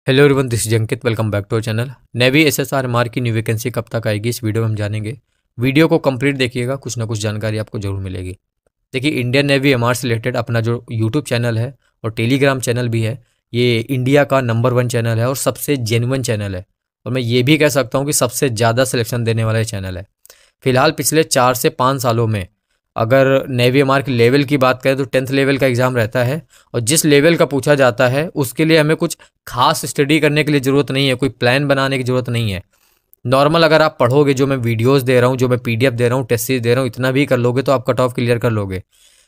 Hello everyone, this is Ankit. Welcome back to our channel. Navy SSR की new vacancy कब तक आएगी इस वीडियो में हम जानेंगे। वीडियो को कंप्लीट देखिएगा, कुछ ना कुछ जानकारी आपको जरूर मिलेगी। देखिए, इंडियन नेवी एमआर से रिलेटेड अपना जो यूट्यूब चैनल है और टेलीग्राम चैनल भी है, ये इंडिया का नंबर 1 चैनल है और सबसे जेन्युइन चैनल है। और मैं ये भी कह सकता हूँ कि सबसे ज़्यादा सिलेक्शन देने वाला ये चैनल है। फिलहाल पिछले 4 से 5 सालों में अगर नेवी एमआर की लेवल की बात करें तो 10th लेवल का एग्ज़ाम रहता है। और जिस लेवल का पूछा जाता है उसके लिए हमें कुछ खास स्टडी करने के लिए ज़रूरत नहीं है, कोई प्लान बनाने की ज़रूरत नहीं है। नॉर्मल अगर आप पढ़ोगे, जो मैं वीडियोस दे रहा हूँ, जो मैं पीडीएफ दे रहा हूँ, टेस्ट सीरीज दे रहा हूँ, इतना भी कर लोगे तो आप कट ऑफ क्लियर कर लोगे।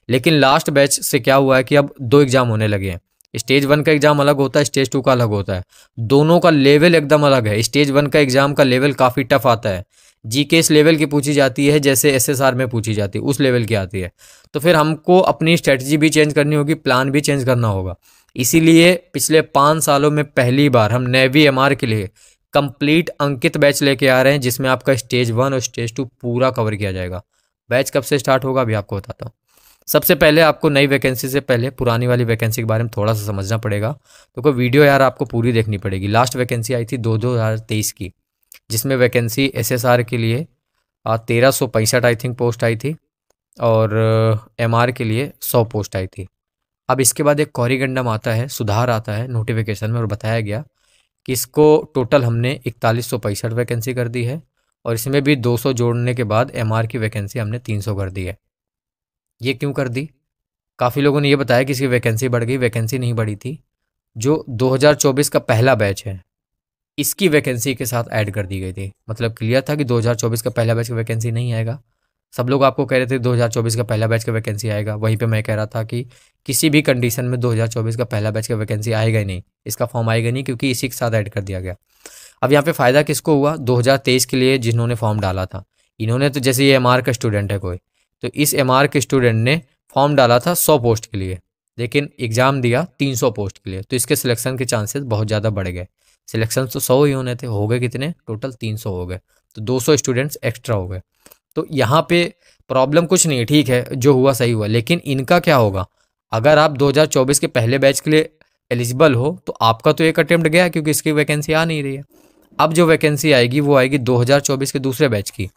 लेकिन लास्ट बैच से क्या हुआ है कि अब 2 एग्ज़ाम होने लगे हैं। स्टेज 1 का एग्ज़ाम अलग होता है, स्टेज 2 का अलग होता है। दोनों का लेवल एकदम अलग है। स्टेज 1 का एग्ज़ाम का लेवल काफ़ी टफ आता है। जीके इस लेवल की पूछी जाती है जैसे एसएसआर में पूछी जाती है, उस लेवल की आती है। तो फिर हमको अपनी स्ट्रेटजी भी चेंज करनी होगी, प्लान भी चेंज करना होगा। इसीलिए पिछले 5 सालों में पहली बार हम नेवी एमआर के लिए कंप्लीट अंकित बैच लेके आ रहे हैं, जिसमें आपका स्टेज 1 और स्टेज 2 पूरा कवर किया जाएगा। बैच कब से स्टार्ट होगा अभी आपको बताता हूँ। सबसे पहले आपको नई वैकेंसी से पहले पुरानी वाली वैकेंसी के बारे में थोड़ा सा समझना पड़ेगा। तो कोई वीडियो यार आपको पूरी देखनी पड़ेगी। लास्ट वैकेंसी आई थी 2023 की, जिसमें वैकेंसी एसएसआर के लिए 1365 आई थिंक पोस्ट आई थी और एमआर के लिए 100 पोस्ट आई थी। अब इसके बाद एक कॉरिगेंडम आता है, सुधार आता है नोटिफिकेशन में, और बताया गया कि इसको टोटल हमने 4165 वैकेंसी कर दी है और इसमें भी 200 जोड़ने के बाद एमआर की वैकेंसी हमने 300 कर दी है। ये क्यों कर दी? काफ़ी लोगों ने ये बताया कि इसकी वैकेंसी बढ़ गई। वैकेंसी नहीं बढ़ी थी। जो 2024 का पहला बैच है इसकी वैकेंसी के साथ ऐड कर दी गई थी। मतलब क्लियर था कि 2024 का पहला बैच का वैकेंसी नहीं आएगा। सब लोग आपको कह रहे थे 2024 का पहला बैच का वैकेंसी आएगा। वहीं पे मैं कह रहा था कि किसी भी कंडीशन में 2024 का पहला बैच का वैकेंसी आएगा ही नहीं, इसका फॉर्म आएगा नहीं, क्योंकि इसी के साथ ऐड कर दिया गया। अब यहाँ पे फ़ायदा किसको हुआ? 2023 के लिए जिन्होंने फॉर्म डाला था, इन्होंने तो, जैसे ये एमआर का स्टूडेंट है कोई, तो इस एमआर के स्टूडेंट ने फॉर्म डाला था 100 पोस्ट के लिए, लेकिन एग्ज़ाम दिया 300 पोस्ट के लिए। तो इसके सिलेक्शन के चांसेस बहुत ज़्यादा बढ़ गए। सिलेक्शन तो 100 ही होने थे, हो गए कितने? टोटल 300 हो गए। तो 200 स्टूडेंट्स एक्स्ट्रा हो गए। तो यहाँ पे प्रॉब्लम कुछ नहीं है, ठीक है, जो हुआ सही हुआ। लेकिन इनका क्या होगा? अगर आप 2024 के पहले बैच के लिए एलिजिबल हो तो आपका तो एक अटेम्प्ट गया, क्योंकि इसकी वैकेंसी आ नहीं रही है। अब जो वैकेंसी आएगी वो आएगी 2024 के दूसरे बैच की।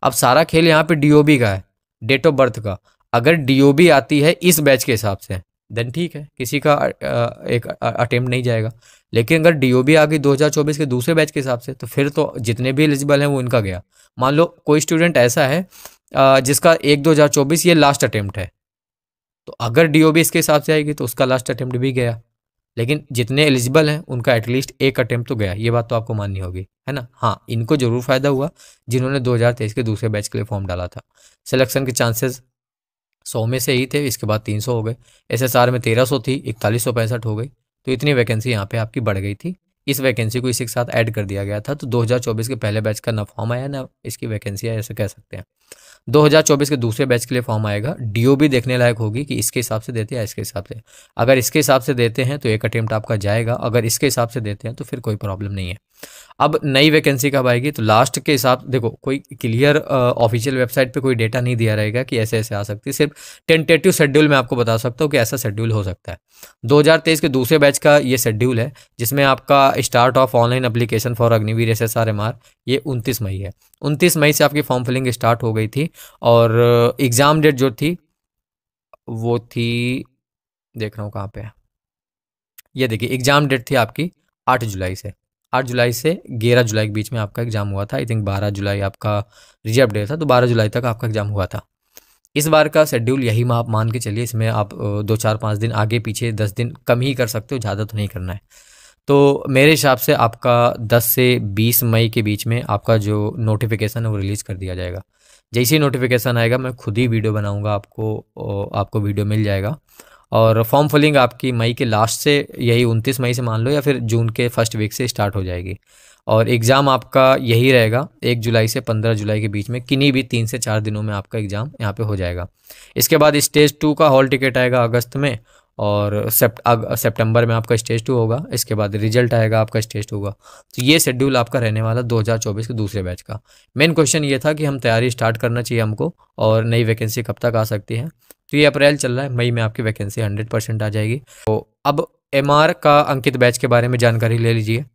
अब सारा खेल यहाँ पे डीओबी का है, डेट ऑफ बर्थ का। अगर डीओबी आती है इस बैच के हिसाब से देन ठीक है, किसी का एक अटेम्प्ट नहीं जाएगा। लेकिन अगर डीओबी आ गई 2024 के दूसरे बैच के हिसाब से, तो फिर तो जितने भी एलिजिबल हैं वो इनका गया। मान लो कोई स्टूडेंट ऐसा है जिसका 1/2024 ये लास्ट अटेम्प्ट है, तो अगर डीओबी इसके हिसाब से आएगी तो उसका लास्ट अटेम्प्ट भी गया। लेकिन जितने एलिजिबल हैं उनका एटलीस्ट एक अटेम्प्ट तो गया। ये बात तो आपको माननी होगी, है ना। हाँ, इनको जरूर फायदा हुआ जिन्होंने 2023 के दूसरे बैच के लिए फॉर्म डाला था। सिलेक्शन के चांसेस 100 में से ही थे, इसके बाद 300 हो गए। एसएसआर में 1300 थी, 4165 हो गई। तो इतनी वैकेंसी यहाँ पे आपकी बढ़ गई थी। इस वैकेंसी को इसी के साथ ऐड कर दिया गया था। तो 2024 के पहले बैच का ना फॉर्म आया ना इसकी वैकेंसी आया, ऐसे कह सकते हैं। 2024 के दूसरे बैच के लिए फॉर्म आएगा। डीओबी देखने लायक होगी कि इसके हिसाब से देते हैं या इसके हिसाब से। अगर इसके हिसाब से देते हैं तो एक अटेम्प्ट आपका जाएगा, अगर इसके हिसाब से देते हैं तो फिर कोई प्रॉब्लम नहीं है। अब नई वैकेंसी कब आएगी? तो लास्ट के हिसाब, देखो, कोई क्लियर ऑफिशियल वेबसाइट पे कोई डेटा नहीं दिया रहेगा कि ऐसे ऐसे आ सकती है। सिर्फ टेंटेटिव शेड्यूल मैं आपको बता सकता हूँ कि ऐसा शेड्यूल हो सकता है। 2023 के दूसरे बैच का ये शेड्यूल है, जिसमें आपका start of online application for Agniveer SSR MR ये 29 मई है। 29 मई से आपकी फॉर्म फिलिंग स्टार्ट हो गई थी और एग्ज़ाम डेट जो थी वो थी, देख रहा हूँ कहाँ पे है, ये देखिए, एग्ज़ाम डेट थी आपकी 8 जुलाई से। 8 जुलाई से 11 जुलाई के बीच में आपका एग्ज़ाम हुआ था। आई थिंक 12 जुलाई आपका रिजर्व डे था, तो 12 जुलाई तक आपका एग्ज़ाम हुआ था। इस बार का शेड्यूल यही आप मान के चलिए। इसमें आप 2-4-5 दिन आगे पीछे, 10 दिन कम ही कर सकते हो, ज़्यादा तो नहीं करना है। तो मेरे हिसाब से आपका 10 से 20 मई के बीच में आपका जो नोटिफिकेशन है वो रिलीज़ कर दिया जाएगा। जैसे ही नोटिफिकेशन आएगा मैं खुद ही वीडियो बनाऊंगा, आपको वीडियो मिल जाएगा। और फॉर्म फिलिंग आपकी मई के लास्ट से, यही 29 मई से मान लो, या फिर जून के फर्स्ट वीक से स्टार्ट हो जाएगी। और एग्ज़ाम आपका यही रहेगा 1 जुलाई से 15 जुलाई के बीच में, किन्हीं भी 3 से 4 दिनों में आपका एग्ज़ाम यहाँ पे हो जाएगा। इसके बाद स्टेज 2 का हॉल टिकट आएगा अगस्त में, और सितंबर में आपका स्टेज 2 होगा। इसके बाद रिजल्ट आएगा आपका स्टेज 2 का। तो ये शेड्यूल आपका रहने वाला 2024 के दूसरे बैच का। मेन क्वेश्चन ये था कि हम तैयारी स्टार्ट करना चाहिए हमको, और नई वैकेंसी कब तक आ सकती है। तो ये अप्रैल चल रहा है, मई में आपकी वैकेंसी 100% आ जाएगी। तो अब एमआर का अंकित बैच के बारे में जानकारी ले लीजिए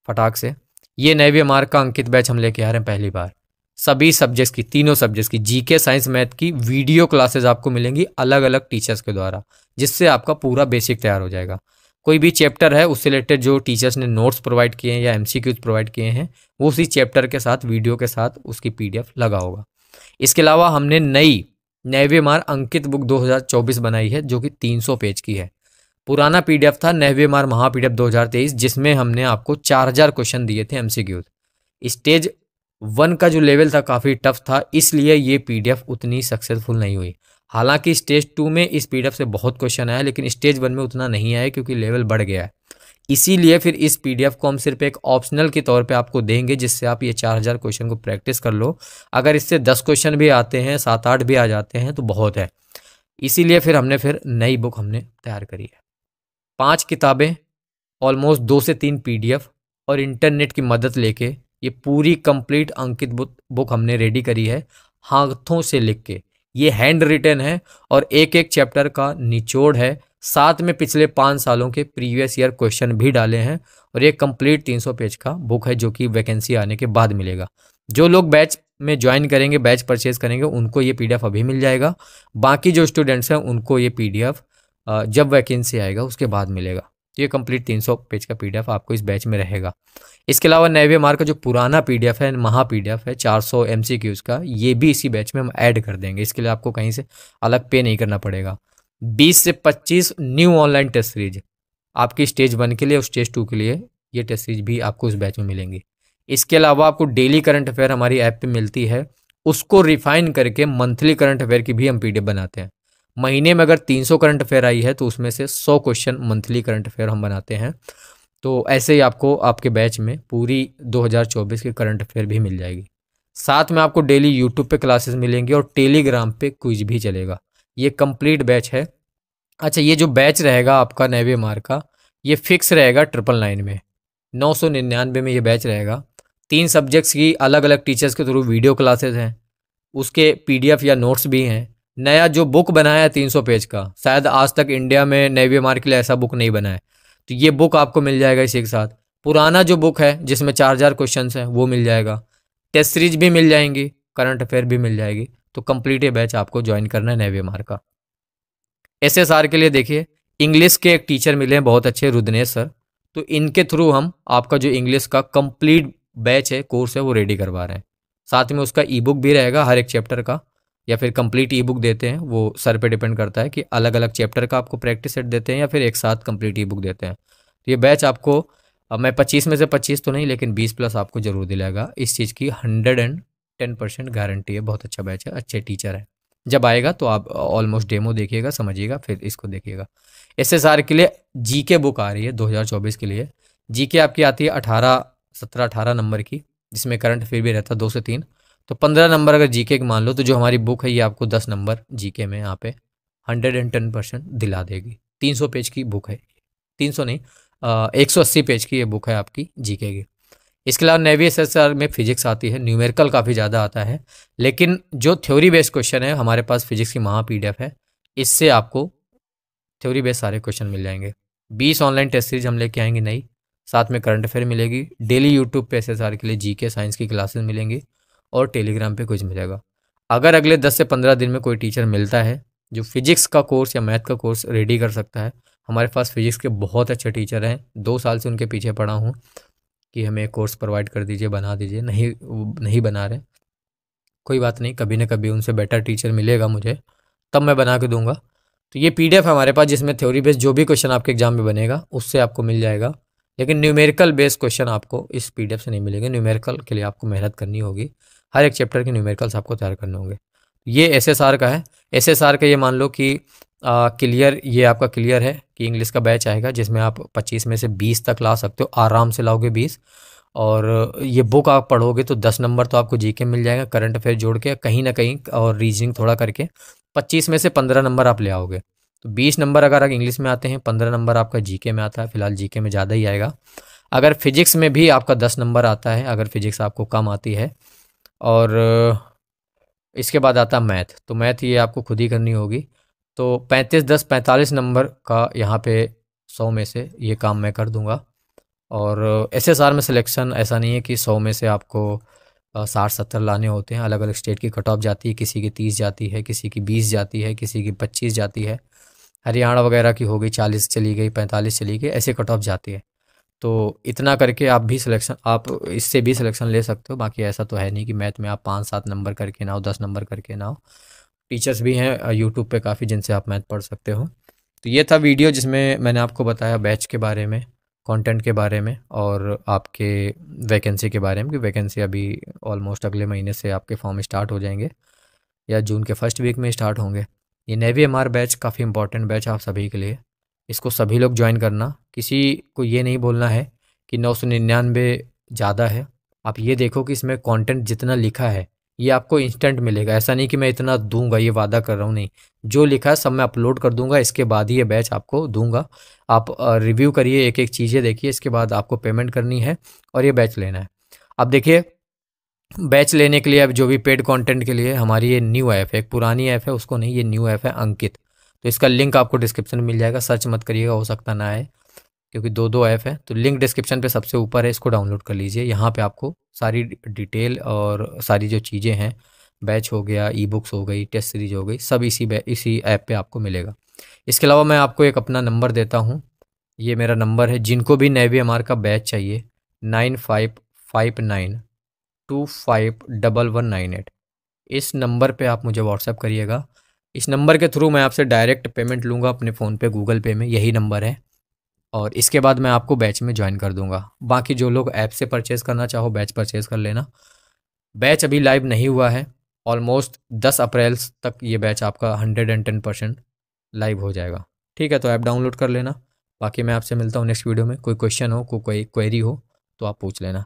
फटाक से। ये नेवी एमआर का अंकित बैच हम लेके आ रहे हैं पहली बार। सभी सब्जेक्ट्स की, तीनों सब्जेक्ट्स की, जीके, साइंस, मैथ की वीडियो क्लासेस आपको मिलेंगी अलग अलग टीचर्स के द्वारा, जिससे आपका पूरा बेसिक तैयार हो जाएगा। कोई भी चैप्टर है उससे रिलेटेड जो टीचर्स ने नोट्स प्रोवाइड किए हैं या एमसीक्यूज प्रोवाइड किए हैं, वो उसी चैप्टर के साथ वीडियो के साथ उसकी पीडीएफ लगा होगा। इसके अलावा हमने नई नेवी एमआर अंकित बुक 2024 बनाई है, जो कि 300 पेज की है। पुराना पीडीएफ था नेवी एमआर महा पीडीएफ 2023, जिसमें हमने आपको 4000 क्वेश्चन दिए थे एमसीक्यूज। स्टेज 1 का जो लेवल था काफ़ी टफ था, इसलिए ये पीडीएफ उतनी सक्सेसफुल नहीं हुई। हालांकि स्टेज 2 में इस पीडीएफ से बहुत क्वेश्चन आया, लेकिन स्टेज 1 में उतना नहीं आया क्योंकि लेवल बढ़ गया है। इसीलिए फिर इस पीडीएफ को हम सिर्फ एक ऑप्शनल के तौर पे आपको देंगे, जिससे आप ये 4000 क्वेश्चन को प्रैक्टिस कर लो। अगर इससे 10 क्वेश्चन भी आते हैं, 7-8 भी आ जाते हैं तो बहुत है। इसीलिए फिर हमने नई बुक हमने तैयार करी है। 5 किताबें, ऑलमोस्ट 2 से 3 पीडीएफ और इंटरनेट की मदद लेके ये पूरी कंप्लीट अंकित बुक हमने रेडी करी है, हाथों से लिख के। ये हैंड रिटन है और एक एक चैप्टर का निचोड़ है, साथ में पिछले 5 सालों के प्रीवियस ईयर क्वेश्चन भी डाले हैं। और ये कंप्लीट 300 पेज का बुक है, जो कि वैकेंसी आने के बाद मिलेगा। जो लोग बैच में ज्वाइन करेंगे, बैच परचेज करेंगे, उनको ये पीडीएफ अभी मिल जाएगा। बाकी जो स्टूडेंट्स हैं उनको ये पीडीएफ जब वैकेंसी आएगा उसके बाद मिलेगा। ये कंप्लीट 300 पेज का पीडीएफ आपको इस बैच में रहेगा। इसके अलावा नेवी एमआर का जो पुराना पीडीएफ है, महा पीडीएफ है 400 एमसीक्यूज का, ये भी इसी बैच में हम ऐड कर देंगे। इसके लिए आपको कहीं से अलग पे नहीं करना पड़ेगा। 20 से 25 न्यू ऑनलाइन टेस्ट सीरीज आपकी स्टेज 1 के लिए और स्टेज 2 के लिए, ये टेस्ट सीरीज भी आपको इस बैच में मिलेंगी। इसके अलावा आपको डेली करंट अफेयर हमारी ऐप पे मिलती है, उसको रिफाइन करके मंथली करंट अफेयर की भी हम पीडीएफ बनाते हैं। महीने में अगर 300 करंट अफेयर आई है तो उसमें से 100 क्वेश्चन मंथली करंट अफेयर हम बनाते हैं। तो ऐसे ही आपको आपके बैच में पूरी 2024 की करंट अफेयर भी मिल जाएगी। साथ में आपको डेली यूट्यूब पे क्लासेस मिलेंगी और टेलीग्राम पे क्विज भी चलेगा। ये कंप्लीट बैच है। अच्छा, ये जो बैच रहेगा आपका नेवी एमआर का, ये फिक्स रहेगा 999 में, 999 में ये बैच रहेगा। 3 सब्जेक्ट्स की अलग अलग टीचर्स के थ्रू वीडियो क्लासेस हैं, उसके पीडीएफ या नोट्स भी हैं। नया जो बुक बनाया है 300 पेज का, शायद आज तक इंडिया में नेवी एमआर के लिए ऐसा बुक नहीं बना है, तो ये बुक आपको मिल जाएगा इसी के साथ। पुराना जो बुक है जिसमें 4000 क्वेश्चन हैं वो मिल जाएगा। टेस्ट सीरीज भी मिल जाएंगी, करंट अफेयर भी मिल जाएगी। तो कंप्लीट ये बैच आपको ज्वाइन करना है नेवी एमआर का। एसएसआर के लिए देखिए, इंग्लिश के एक टीचर मिले हैं बहुत अच्छे, रुद्नेश सर। तो इनके थ्रू हम आपका जो इंग्लिश का कंप्लीट बैच है, कोर्स है, वो रेडी करवा रहे हैं। साथ में उसका ई बुक भी रहेगा हर एक चैप्टर का, या फिर कंप्लीट ई बुक देते हैं, वो सर पे डिपेंड करता है कि अलग अलग चैप्टर का आपको प्रैक्टिस सेट देते हैं या फिर एक साथ कंप्लीट ई बुक देते हैं। तो ये बैच आपको, मैं 25 में से 25 तो नहीं, लेकिन 20+ आपको जरूर दिलाएगा। इस चीज़ की 110% गारंटी है। बहुत अच्छा बैच है, अच्छे टीचर है। जब आएगा तो आप ऑलमोस्ट डेमो देखिएगा, समझिएगा, फिर इसको देखिएगा। एसएसआर के लिए जीके बुक आ रही है 2024 के लिए। जीके आपकी आती है 17-18 नंबर की, जिसमें करंट अफेयर भी रहता है 2 से 3। तो 15 नंबर अगर जीके की मान लो, तो जो हमारी बुक है ये आपको 10 नंबर जीके में यहाँ पे 110% दिला देगी। 300 पेज की बुक है, 300 नहीं, 180 पेज की ये बुक है आपकी जीके की। इसके अलावा नेवी एसएसआर में फिजिक्स आती है, न्यूमेरिकल काफ़ी ज़्यादा आता है, लेकिन जो थ्योरी बेस्ड क्वेश्चन है हमारे पास फिजिक्स की महा पीडीएफ है, इससे आपको थ्योरी बेस्ड सारे क्वेश्चन मिल जाएंगे। 20 ऑनलाइन टेस्ट सीरीज हम लेके आएंगे नई, साथ में करंट अफेयर मिलेगी। डेली यूट्यूब पे एसएसआर के लिए जीके साइंस की क्लासेस मिलेंगी और टेलीग्राम पे कुछ मिलेगा। अगर अगले 10 से 15 दिन में कोई टीचर मिलता है जो फिजिक्स का कोर्स या मैथ का कोर्स रेडी कर सकता है, हमारे पास फिजिक्स के बहुत अच्छे टीचर हैं, 2 साल से उनके पीछे पड़ा हूँ कि हमें कोर्स प्रोवाइड कर दीजिए, बना दीजिए। नहीं बना रहे, कोई बात नहीं, कभी ना कभी उनसे बेटर टीचर मिलेगा मुझे, तब मैं बना के दूंगा। तो ये पीडीएफ हमारे पास, जिसमें थ्योरी बेस्ड जो भी क्वेश्चन आपके एग्जाम में बनेगा उससे आपको मिल जाएगा, लेकिन न्यूमेरिकल बेस्ड क्वेश्चन आपको इस पीडीएफ से नहीं मिलेंगे। न्यूमेरिकल के लिए आपको मेहनत करनी होगी, हर एक चैप्टर के न्यूमेरिकल्स आपको तैयार करने होंगे। ये एसएसआर का है। एसएसआर का ये मान लो कि क्लियर, ये आपका क्लियर है कि इंग्लिश का बैच आएगा, जिसमें आप 25 में से 20 तक ला सकते हो, आराम से लाओगे 20। और ये बुक आप पढ़ोगे तो 10 नंबर तो आपको जीके मिल जाएगा, करंट अफेयर जोड़ के कहीं ना कहीं और रीजनिंग थोड़ा करके 25 में से 15 नंबर आप ले आओगे। तो 20 नंबर अगर इंग्लिश में आते हैं, 15 नंबर आपका जीके में आता है। फिलहाल जीके में ज़्यादा ही आएगा। अगर फिजिक्स में भी आपका 10 नंबर आता है, अगर फिजिक्स आपको कम आती है। और इसके बाद आता है मैथ, तो मैथ ये आपको खुद ही करनी होगी। तो 35-10 45 नंबर का यहाँ पे 100 में से ये काम मैं कर दूंगा। और एसएसआर में सिलेक्शन ऐसा नहीं है कि 100 में से आपको 60-70 लाने होते हैं। अलग अलग स्टेट की कट ऑफ जाती है, किसी की 30 जाती है, किसी की 20 जाती है, किसी की 25 जाती है। हरियाणा वगैरह की हो गई 40 चली गई, 45 चली गई, ऐसे कट ऑफ जाती है। तो इतना करके आप इससे भी सिलेक्शन ले सकते हो। बाकी ऐसा तो है नहीं कि मैथ में आप 5-7 नंबर करके ना हो, 10 नंबर करके ना हो। टीचर्स भी हैं यूट्यूब पे काफ़ी जिनसे आप मैथ पढ़ सकते हो। तो ये था वीडियो जिसमें मैंने आपको बताया बैच के बारे में, कंटेंट के बारे में और आपके वैकेंसी के बारे में कि वैकेंसी अभी ऑलमोस्ट अगले महीने से आपके फॉर्म स्टार्ट हो जाएंगे या जून के फर्स्ट वीक में स्टार्ट होंगे। ये नेवी एमआर बैच काफ़ी इंपॉर्टेंट बैच है आप सभी के लिए। इसको सभी लोग ज्वाइन करना। किसी को ये नहीं बोलना है कि 999 ज़्यादा है। आप ये देखो कि इसमें कंटेंट जितना लिखा है ये आपको इंस्टेंट मिलेगा। ऐसा नहीं कि मैं इतना दूंगा, ये वादा कर रहा हूँ, नहीं। जो लिखा है सब मैं अपलोड कर दूंगा, इसके बाद ही ये बैच आपको दूंगा। आप रिव्यू करिए, एक एक चीज़ें देखिए, इसके बाद आपको पेमेंट करनी है और ये बैच लेना है। अब देखिए, बैच लेने के लिए अब जो भी पेड कंटेंट के लिए हमारी ये न्यू ऐप है, एक पुरानी ऐप है उसको नहीं, ये न्यू ऐप है अंकित। तो इसका लिंक आपको डिस्क्रिप्शन में मिल जाएगा, सर्च मत करिएगा, हो सकता ना आए क्योंकि दो दो ऐप है। तो लिंक डिस्क्रिप्शन पे सबसे ऊपर है, इसको डाउनलोड कर लीजिए। यहाँ पे आपको सारी डिटेल और सारी जो चीज़ें हैं, बैच हो गया, ई बुक्स हो गई, टेस्ट सीरीज हो गई, सब इसी ऐप पे आपको मिलेगा। इसके अलावा मैं आपको एक अपना नंबर देता हूँ, ये मेरा नंबर है। जिनको भी नेवी एम आर का बैच चाहिए 9559251198, इस नंबर पे आप मुझे व्हाट्सएप करिएगा। इस नंबर के थ्रू मैं आपसे डायरेक्ट पेमेंट लूँगा अपने फ़ोन पे, गूगल पे में, यही नंबर है। और इसके बाद मैं आपको बैच में ज्वाइन कर दूंगा। बाकी जो लोग ऐप से परचेज़ करना चाहो बैच परचेज़ कर लेना। बैच अभी लाइव नहीं हुआ है, ऑलमोस्ट 10 अप्रैल तक ये बैच आपका 110% लाइव हो जाएगा। ठीक है, तो ऐप डाउनलोड कर लेना। बाकी मैं आपसे मिलता हूँ नेक्स्ट वीडियो में। कोई क्वेश्चन हो, कोई क्वेरी हो तो आप पूछ लेना।